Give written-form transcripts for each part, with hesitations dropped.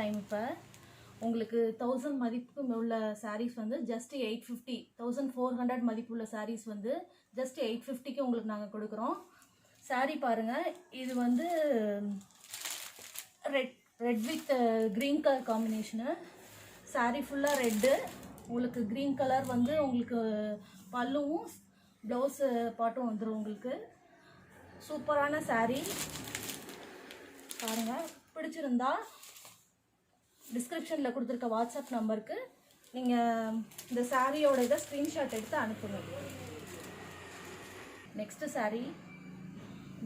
Time. இப்போ உங்களுக்கு 1000 மதிப்பு உள்ள சாரீஸ் வந்து ஜஸ்ட் 850, 1400 மதிப்பு உள்ள சாரீஸ் வந்து ஜஸ்ட் 850க்கு உங்களுக்கு நாங்கள் கொடுக்குறோம். சாரீ பாருங்கள், இது வந்து red with green colour combination. Sari ஃபுல்லாக ரெட்டு, உங்களுக்கு க்ரீன் கலர் வந்து உங்களுக்கு பல்லுவும் ப்ளவுஸு பாட்டும் வந்துடும். உங்களுக்கு சூப்பரான சாரீ பாருங்கள். பிடிச்சிருந்தா டிஸ்கிரிப்ஷனில் கொடுத்துருக்க வாட்ஸ்அப் நம்பருக்கு நீங்கள் இந்த சாரியோட இதை ஸ்க்ரீன்ஷாட் எடுத்து அனுப்புங்க. Next sari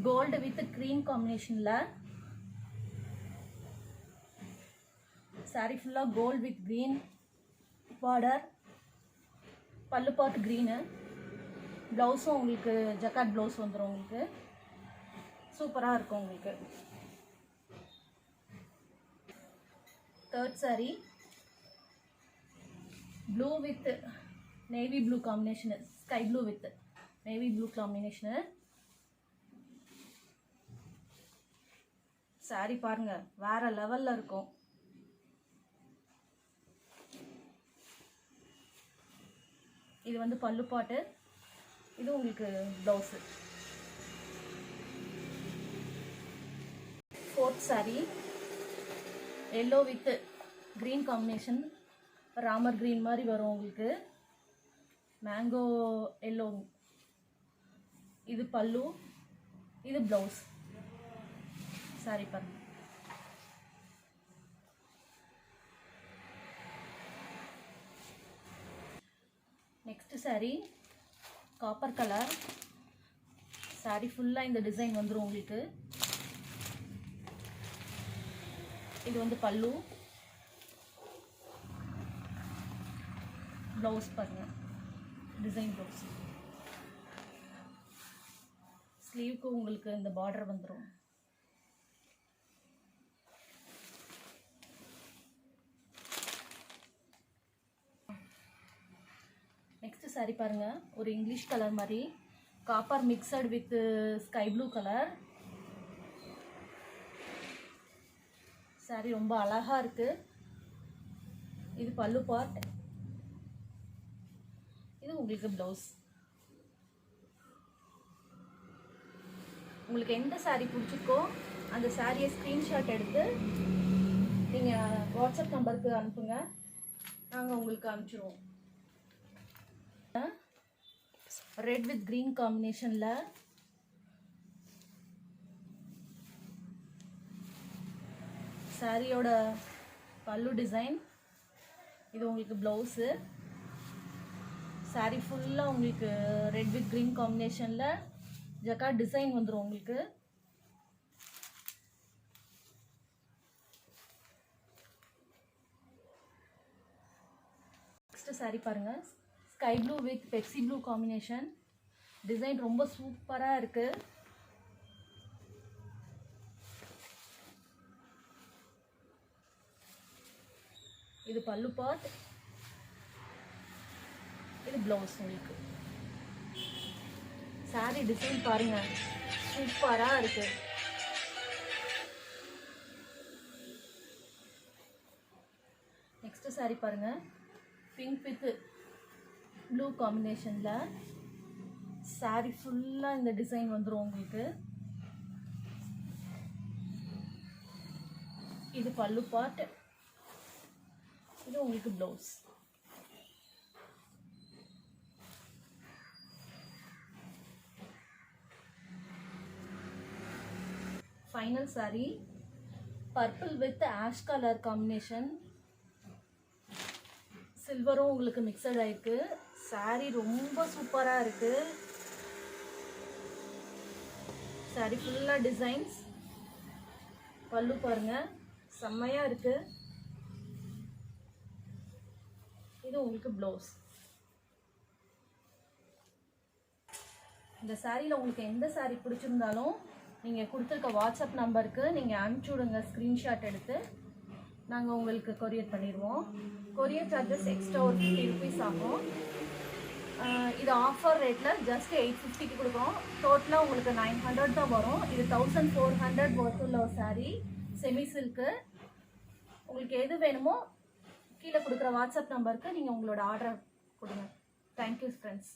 gold with green காம்பினேஷனில். சாரீ ஃபுல்லாக கோல்டு வித் க்ரீன் பார்டர், பல்லு பார்ட் க்ரீனு, ப்ளவுஸும் உங்களுக்கு ஜக்காட் ப்ளவுஸ் வந்துடும். உங்களுக்கு சூப்பராக இருக்கும். உங்களுக்கு third sari blue with navy blue combination, sky blue with navy blue combination. Sari பாருங்கள், வேறு லெவலில் இருக்கும். இது வந்து பல்லு பாட்டு, இது உங்களுக்கு blouse. Fourth sari yellow with green combination, Ramar green மாதிரி வரும் உங்களுக்கு, மேங்கோ எல்லோ. இது பல்லு, இது ப்ளவுஸ். சாரி பாருங்க. Next sari copper colour. Sari ஃபுல்லாக இந்த டிசைன் வந்துடும் உங்களுக்கு. இது வந்து பல்லு, ப்ளவுஸ் பாருங்க, டிசைன் ப்ளவுஸ். ஸ்லீவுக்கு உங்களுக்கு இந்த பார்டர் வந்துடும். நெக்ஸ்ட் சாரீ பாருங்க, ஒரு இங்கிலீஷ் கலர் மாதிரி copper mixed with sky blue colour. Sari ரொம்ப அழகாக இருக்குது. இது பல்லு பார்ட், இது உங்களுக்கு ப்ளவுஸ். உங்களுக்கு எந்த சாரீ பிடிச்சிருக்கோ அந்த சாரியை ஸ்க்ரீன்ஷாட் எடுத்து நீங்கள் வாட்ஸ்அப் நம்பருக்கு அனுப்புங்க, நாங்கள் உங்களுக்கு அனுப்பிச்சிடுவோம். ரெட் வித் க்ரீன் காம்பினேஷனில் சாரியோட பல்லு டிசைன், இது உங்களுக்கு ப்ளவுஸு. சாரீ ஃபுல்லாக உங்களுக்கு ரெட் வித் க்ரீன் காம்பினேஷனில் ஜக்காட் டிசைன் வந்துடும் உங்களுக்கு. நெக்ஸ்ட்டு சாரீ பாருங்கள், sky blue with Pepsi blue combination. Design ரொம்ப சூப்பராக இருக்குது. இது பல்லு பார்ட், இது ப்ளவுஸ் உங்களுக்கு. சாரீ டிசைன் பாருங்க, சூப்பராக இருக்கு. நெக்ஸ்ட் சாரீ பாருங்க, பிங்க் வித் ப்ளூ காம்பினேஷனில். சாரீ ஃபுல்லாக இந்த டிசைன் வந்துடும் உங்களுக்கு. இது பல்லு பார்ட், இது உங்களுக்கு blouse. Final saree purple with ash colour combination, சில்வரும் உங்களுக்கு மிக்சட் ஆயிருக்கு. சாரீ ரொம்ப சூப்பராக இருக்கு. சாரீ ஃபுல்லாக டிசைன்ஸ், பல்லு பாருங்க செம்மையாக இருக்கு. இது உங்களுக்கு ப்ளவுஸ். இந்த சாரியில் உங்களுக்கு எந்த சாரீ பிடிச்சிருந்தாலும் நீங்கள் கொடுத்துருக்க வாட்ஸ்அப் நம்பருக்கு நீங்கள் அனுப்பிச்சி விடுங்க, ஸ்க்ரீன்ஷாட் எடுத்து நாங்கள் உங்களுக்கு கொரியர் பண்ணிடுவோம். கொரியர் சார்ஜஸ் எக்ஸ்ட்ரா ஒரு 50 ருபீஸ் ஆகும். இது ஆஃபர் ரேட்டில் ஜஸ்ட் 850க்கு கொடுக்குறோம். டோட்டலாக உங்களுக்கு 900 தான் வரும். இது 1400 ஒர்த் உள்ள ஒரு சாரீ, செமி சில்க்கு. உங்களுக்கு உங்களுக்கு எது வேணுமோ கீழே கொடுக்குற வாட்ஸ்அப் நம்பருக்கு நீங்கள் உங்களோட ஆர்டர் கொடுங்க. Thank you friends.